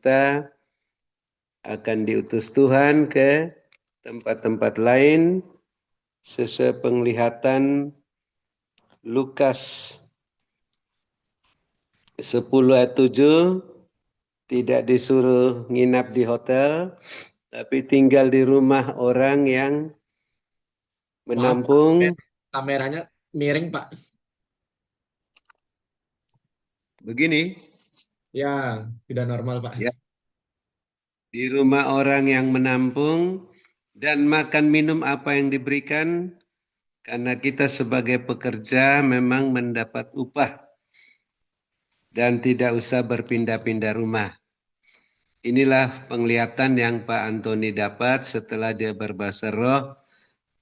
kita akan diutus Tuhan ke tempat-tempat lain sesuai penglihatan Lukas 10 ayat 7, tidak disuruh nginap di hotel, tapi tinggal di rumah orang yang Maaf, Pak. menampung. Kameranya miring, Pak. Begini, Ya, tidak normal, Pak. ya, di rumah orang yang menampung dan makan minum apa yang diberikan, karena kita sebagai pekerja memang mendapat upah dan tidak usah berpindah-pindah rumah. Inilah penglihatan yang Pak Antoni dapat setelah dia berbahasa roh.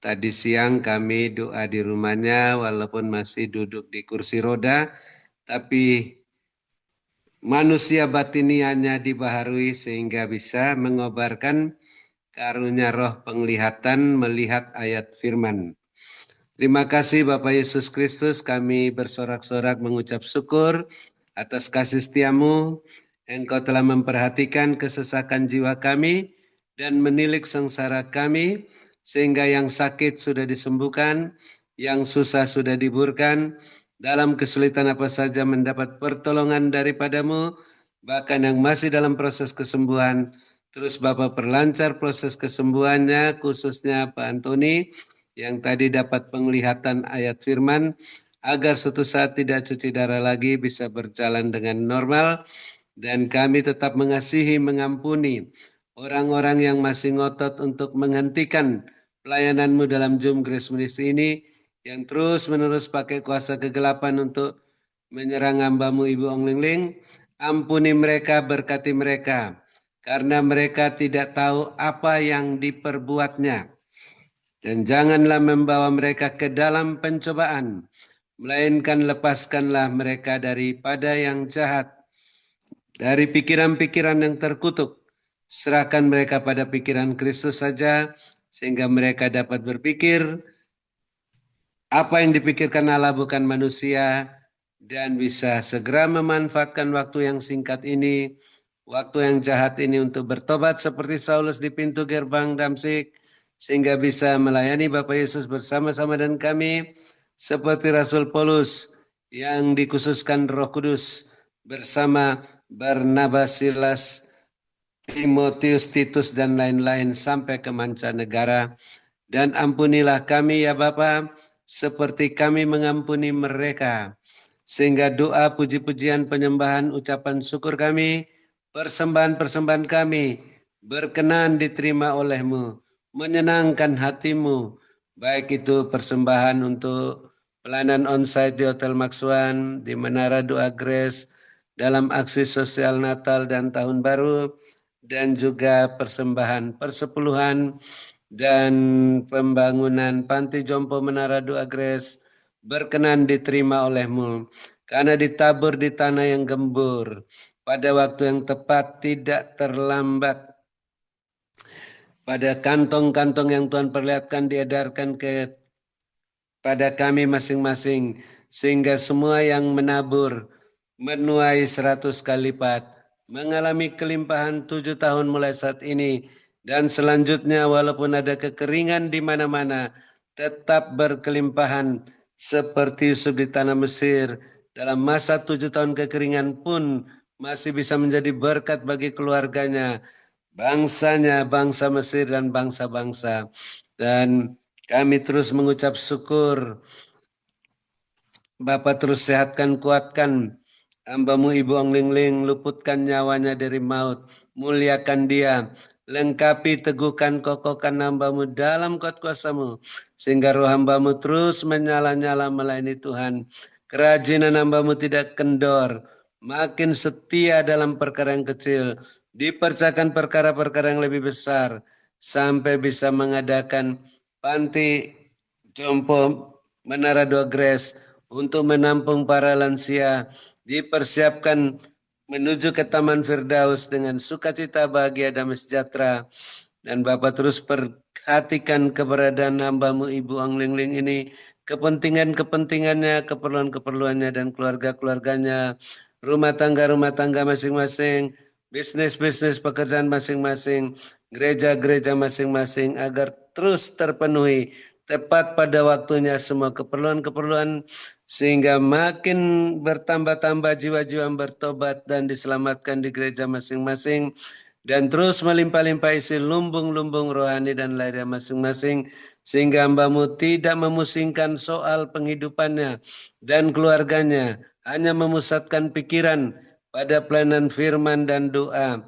Tadi siang kami doa di rumahnya walaupun masih duduk di kursi roda, tapi manusia batiniannya dibaharui sehingga bisa mengobarkan karunia roh penglihatan melihat ayat firman. Terima kasih Bapak Yesus Kristus, kami bersorak-sorak mengucap syukur atas kasih setiamu. Engkau telah memperhatikan kesesakan jiwa kami dan menilik sengsara kami, sehingga yang sakit sudah disembuhkan, yang susah sudah diburkan, dalam kesulitan apa saja mendapat pertolongan daripadamu, bahkan yang masih dalam proses kesembuhan, terus Bapak perlancar proses kesembuhannya, khususnya Pak Antoni, yang tadi dapat penglihatan ayat firman, agar suatu saat tidak cuci darah lagi, bisa berjalan dengan normal, dan kami tetap mengasihi, mengampuni orang-orang yang masih ngotot untuk menghentikan pelayananmu dalam Zoom Grace Ministry ini, yang terus menerus pakai kuasa kegelapan untuk menyerang hambamu Ibu Ong Ling Ling. Ampuni mereka, berkati mereka, karena mereka tidak tahu apa yang diperbuatnya. Dan janganlah membawa mereka ke dalam pencobaan, melainkan lepaskanlah mereka daripada yang jahat, dari pikiran-pikiran yang terkutuk. Serahkan mereka pada pikiran Kristus saja, sehingga mereka dapat berpikir apa yang dipikirkan Allah bukan manusia, dan bisa segera memanfaatkan waktu yang singkat ini, waktu yang jahat ini untuk bertobat seperti Saulus di pintu gerbang Damsik, sehingga bisa melayani Bapak Yesus bersama-sama dan kami, seperti Rasul Paulus yang dikhususkan Roh Kudus bersama Barnabas, Silas, Timotius, Titus, dan lain-lain sampai ke mancanegara. Dan ampunilah kami ya Bapa, seperti kami mengampuni mereka. Sehingga doa, puji-pujian, penyembahan, ucapan syukur kami, persembahan-persembahan kami, berkenan diterima olehmu, menyenangkan hatimu, baik itu persembahan untuk pelayanan onsite di Hotel Maxwan, di Menara Doa Grace, dalam aksi sosial Natal dan Tahun Baru, dan juga persembahan persepuluhan dan pembangunan Panti Jompo Menara Doa Grace, berkenan diterima olehmu, karena ditabur di tanah yang gembur, pada waktu yang tepat, tidak terlambat. Pada kantong-kantong yang Tuhan perlihatkan diedarkan pada kami masing-masing, sehingga semua yang menabur menuai 100 kali lipat, mengalami kelimpahan 7 tahun mulai saat ini, dan selanjutnya walaupun ada kekeringan di mana-mana, tetap berkelimpahan seperti Yusuf di tanah Mesir. Dalam masa 7 tahun kekeringan pun masih bisa menjadi berkat bagi keluarganya, bangsanya, bangsa Mesir dan bangsa-bangsa. Dan kami terus mengucap syukur. Bapak terus sehatkan, kuatkan hambamu Ibu Ong Ling Ling, luputkan nyawanya dari maut, muliakan dia, lengkapi, teguhkan, kokohkan hambamu dalam kuat kuasamu, sehingga roh hambamu terus menyala-nyala melayani Tuhan. Kerajinan hambamu tidak kendor, makin setia dalam perkara yang kecil, dipercayakan perkara-perkara yang lebih besar, sampai bisa mengadakan panti jompo Menara Doa Grace untuk menampung para lansia, dipersiapkan menuju ke Taman Firdaus dengan sukacita, bahagia, damai sejahtera. Dan Bapak terus perhatikan keberadaan hambamu Ibu Ong Ling Ling ini, kepentingan-kepentingannya, keperluan-keperluannya, dan keluarga-keluarganya, rumah tangga masing-masing, bisnis-bisnis pekerjaan masing-masing, gereja-gereja masing-masing agar terus terpenuhi tepat pada waktunya semua keperluan-keperluan sehingga makin bertambah-tambah jiwa-jiwa yang bertobat dan diselamatkan di gereja masing-masing dan terus melimpah-limpah isi lumbung-lumbung rohani dan lahiriah masing-masing sehingga hambamu tidak memusingkan soal penghidupannya dan keluarganya, hanya memusatkan pikiran pada pelayanan firman dan doa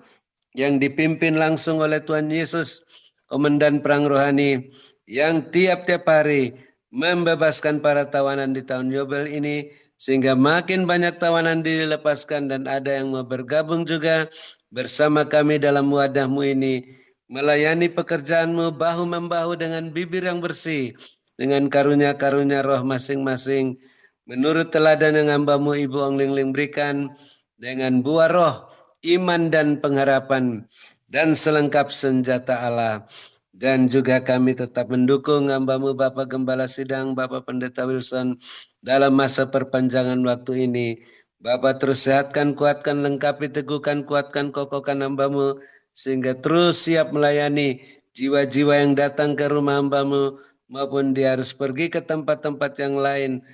yang dipimpin langsung oleh Tuhan Yesus, Komandan Perang Rohani, yang tiap-tiap hari membebaskan para tawanan di tahun Yobel ini, sehingga makin banyak tawanan dilepaskan dan ada yang mau bergabung juga bersama kami dalam wadahmu ini, melayani pekerjaanmu bahu-membahu dengan bibir yang bersih, dengan karunia-karunia roh masing-masing, menurut teladan yang hambamu Ibu Ong Ling Ling berikan, dengan buah roh, iman dan pengharapan, dan selengkap senjata Allah. Dan juga kami tetap mendukung hambamu Bapak Gembala Sidang, Bapak Pendeta Wilson dalam masa perpanjangan waktu ini. Bapak terus sehatkan, kuatkan, lengkapi, teguhkan, kuatkan, kokohkan hambamu sehingga terus siap melayani jiwa-jiwa yang datang ke rumah hambamu maupun dia harus pergi ke tempat-tempat yang lain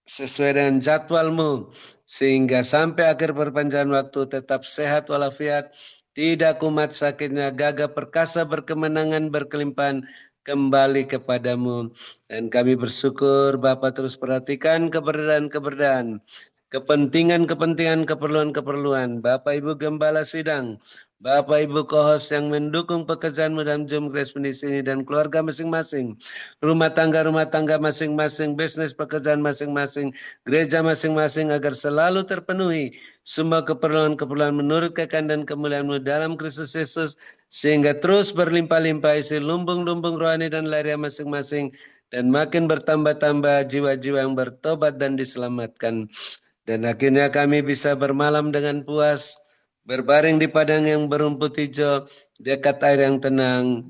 sesuai dengan jadwalmu sehingga sampai akhir perpanjangan waktu tetap sehat walafiat, tidak kumat sakitnya, gagah perkasa, berkemenangan, berkelimpahan kembali kepadamu. Dan kami bersyukur Bapak terus perhatikan keberadaan-keberadaan, kepentingan-kepentingan, keperluan-keperluan Bapak Ibu Gembala Sidang, Bapak Ibu Kohos yang mendukung pekerjaanmu dalam Zoom Grace Ministry ini dan keluarga masing-masing, rumah tangga masing-masing, bisnis pekerjaan masing-masing, gereja masing-masing agar selalu terpenuhi semua keperluan-keperluan menurut kekayaan dan kemuliaan-Mu dalam Kristus Yesus sehingga terus berlimpah-limpah isi lumbung-lumbung rohani dan lahiriah masing-masing dan makin bertambah-tambah jiwa-jiwa yang bertobat dan diselamatkan. Dan akhirnya kami bisa bermalam dengan puas, berbaring di padang yang berumput hijau, dekat air yang tenang,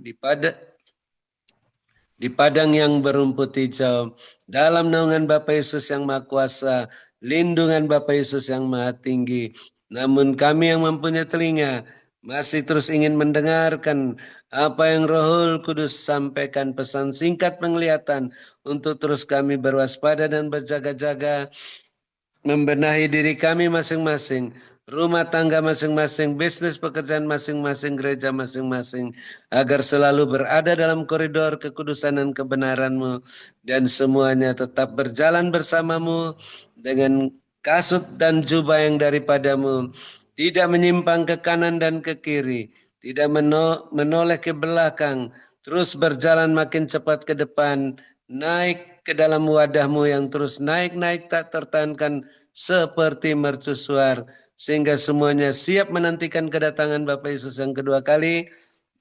di padang yang berumput hijau, dalam naungan Bapa Yesus yang Maha Kuasa, lindungan Bapa Yesus yang Maha Tinggi. Namun kami yang mempunyai telinga, masih terus ingin mendengarkan apa yang Rohul Kudus sampaikan, pesan singkat penglihatan untuk terus kami berwaspada dan berjaga-jaga, membenahi diri kami masing-masing, rumah tangga masing-masing, bisnis pekerjaan masing-masing, gereja masing-masing, agar selalu berada dalam koridor kekudusan dan kebenaran-Mu, dan semuanya tetap berjalan bersamamu dengan kasut dan jubah yang daripadamu, tidak menyimpang ke kanan dan ke kiri, tidak menoleh ke belakang, terus berjalan makin cepat ke depan, naik ke dalam wadahmu yang terus naik-naik tak tertahankan seperti mercusuar sehingga semuanya siap menantikan kedatangan Bapa Yesus yang kedua kali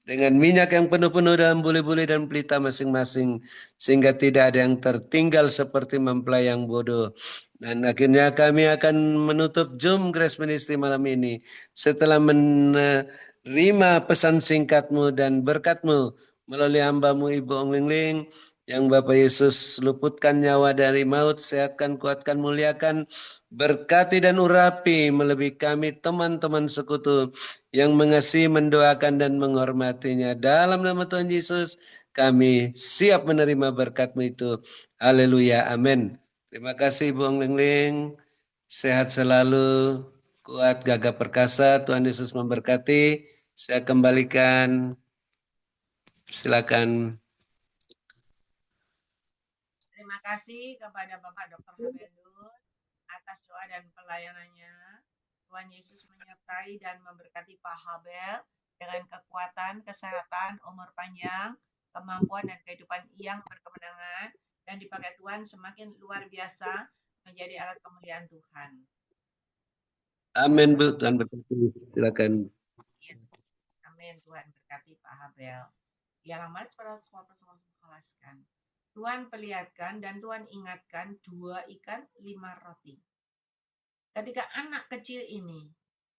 dengan minyak yang penuh-penuh dalam buli-buli dan pelita masing-masing sehingga tidak ada yang tertinggal seperti mempelai yang bodoh. Dan akhirnya kami akan menutup Zoom Grace Ministry malam ini setelah menerima pesan singkatmu dan berkatmu melalui hambamu Ibu Ong Ling Ling yang Bapak Yesus luputkan nyawa dari maut, sehatkan, kuatkan, muliakan, berkati dan urapi melebihi kami teman-teman sekutu yang mengasihi, mendoakan dan menghormatinya. Dalam nama Tuhan Yesus kami siap menerima berkat-Mu itu. Haleluya, amin. Terima kasih Ibu Ong Ling Ling. Sehat selalu, kuat, gagah perkasa. Tuhan Yesus memberkati. Saya kembalikan. Silakan. Terima kasih kepada Bapak Dr. Habendut atas doa dan pelayanannya. Tuhan Yesus menyertai dan memberkati Pak Habel dengan kekuatan, kesehatan, umur panjang, kemampuan dan kehidupan yang berkemenangan dan dipakai Tuhan semakin luar biasa menjadi alat kemuliaan Tuhan. Amin Bu, Tuhan berkati. Silakan. Amin, Tuhan berkati Pak Habel. Ialah mari para semua mengalaskan. Tuhan perlihatkan dan Tuhan ingatkan 2 ikan 5 roti. Ketika anak kecil ini,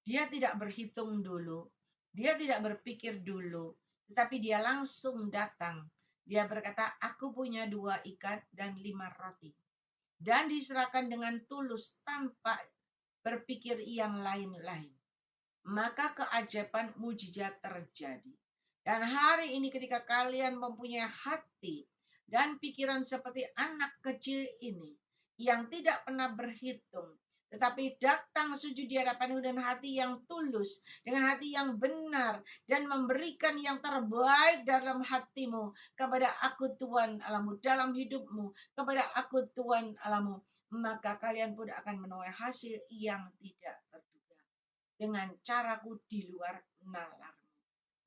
dia tidak berhitung dulu, dia tidak berpikir dulu, tetapi dia langsung datang. Dia berkata, aku punya 2 ikan dan 5 roti. Dan diserahkan dengan tulus tanpa berpikir yang lain-lain. maka keajaiban mujizat terjadi. Dan hari ini ketika kalian mempunyai hati dan pikiran seperti anak kecil ini yang tidak pernah berhitung, tetapi datang sujud di hadapan dengan hati yang tulus, dengan hati yang benar, dan memberikan yang terbaik dalam hatimu kepada aku Tuhan Allahmu, dalam hidupmu kepada aku Tuhan Allahmu, maka kalian pun akan menuai hasil yang tidak terduga dengan caraku di luar nalarmu.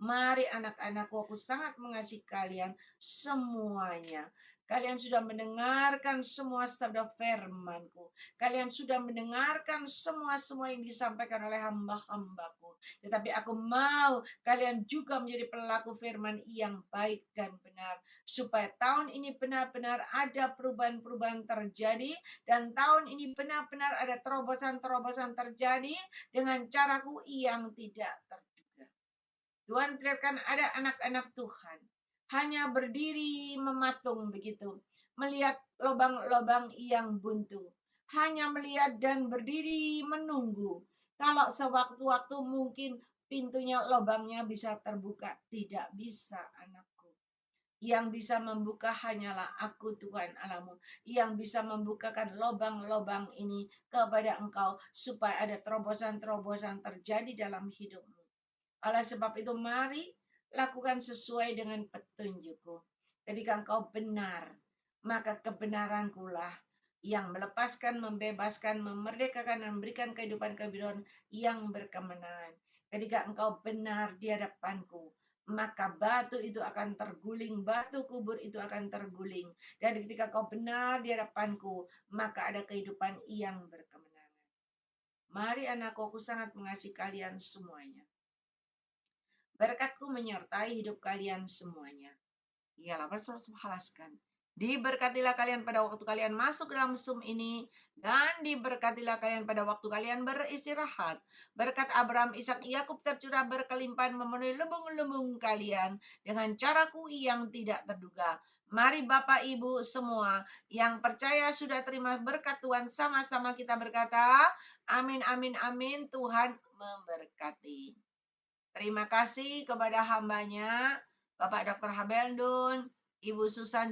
Mari anak-anakku, aku sangat mengasihi kalian semuanya. Kalian sudah mendengarkan semua sabda firman-Ku. Kalian sudah mendengarkan semua yang disampaikan oleh hamba-hambaku. Tetapi aku mau kalian juga menjadi pelaku firman yang baik dan benar. Supaya tahun ini benar-benar ada perubahan-perubahan terjadi. Dan tahun ini benar-benar ada terobosan-terobosan terjadi dengan caraku yang tidak terduga. Tuhan biarkan ada anak-anak Tuhan hanya berdiri mematung begitu, melihat lubang-lubang yang buntu, hanya melihat dan berdiri menunggu. Kalau sewaktu-waktu mungkin pintunya lubangnya bisa terbuka, tidak bisa anakku. Yang bisa membuka hanyalah aku Tuhan Allahmu, yang bisa membukakan lubang-lubang ini kepada engkau supaya ada terobosan-terobosan terjadi dalam hidupmu. Oleh sebab itu mari lakukan sesuai dengan petunjukku. Ketika engkau benar, maka kebenaranku lah yang melepaskan, membebaskan, memerdekakan, dan memberikan kehidupan-kehidupan yang berkemenangan. Ketika engkau benar di hadapanku, maka batu itu akan terguling, batu kubur itu akan terguling. Dan ketika kau benar di hadapanku, maka ada kehidupan yang berkemenangan. Mari anakku, aku sangat mengasihi kalian semuanya. Berkat-Ku menyertai hidup kalian semuanya. Ialah berhalaskan. Diberkatilah kalian pada waktu kalian masuk dalam Zoom ini, dan diberkatilah kalian pada waktu kalian beristirahat. Berkat Abraham, Ishak, Yakub tercurah berkelimpahan memenuhi lubung-lubung kalian dengan caraku yang tidak terduga. Mari Bapak Ibu semua yang percaya sudah terima berkat Tuhan, sama-sama kita berkata, amin, amin, amin. Tuhan memberkati. Terima kasih kepada hambanya, Bapak Dr. Habeldun, Ibu Susan.